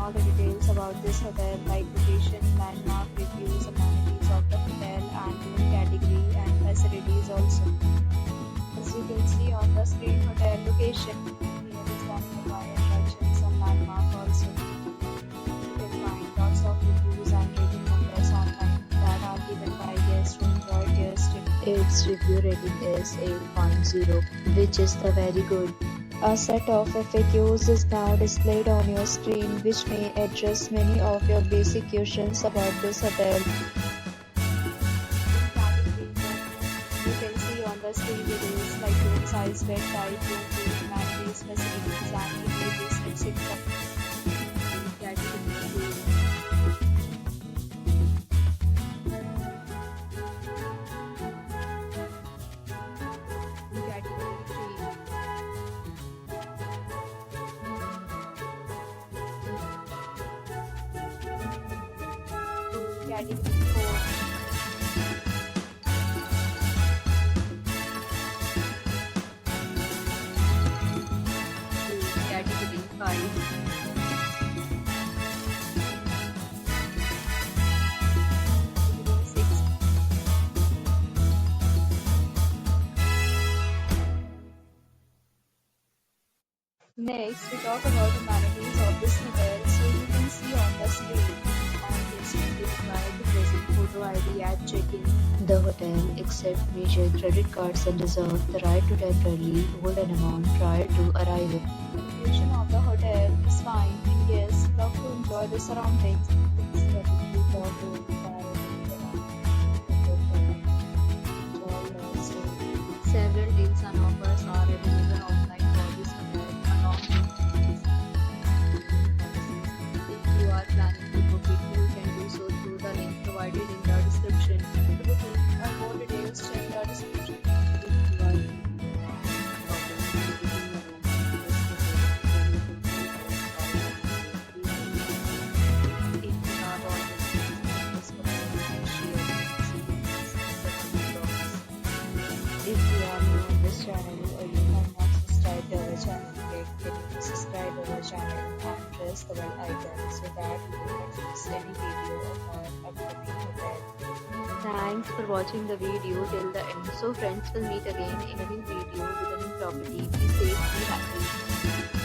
all the details about this hotel like location, landmark, reviews, amenities of the hotel and room category and facilities also. As you can see on the screen, hotel location. Here is the nearby attractions and landmark also. You can find lots of reviews and rating numbers online that are given by guests who enjoyed their stay. Its review rating is 8.0, which is the very good. A set of FAQs is now displayed on your screen, which may address many of your basic questions about this hotel. You can see on the screen details like room size, bed type, room rate, amenities, facilities, and images, etc. Category 4. Category 5. Next, we talk about amenities of this hotel. So you can see on the screen. On this, you require to present photo ID at check-in. The hotel accepts major credit cards and reserves the right to temporarily hold an amount prior to arrival. The location of the hotel is fine and guests love to enjoy the surroundings. Several deals and offers are available online for this hotel along with if you are planning to book it, you can do so through the link provided in the description. To booking and more details, check the description. If you are new on this channel or you have not subscribed to our channel yet, then you can subscribe to our channel and press the bell icon so that you will not miss any video of our upcoming hotel. Thanks for watching the video till the end. So friends, will meet again in a new video with a new property. Be safe, be happy.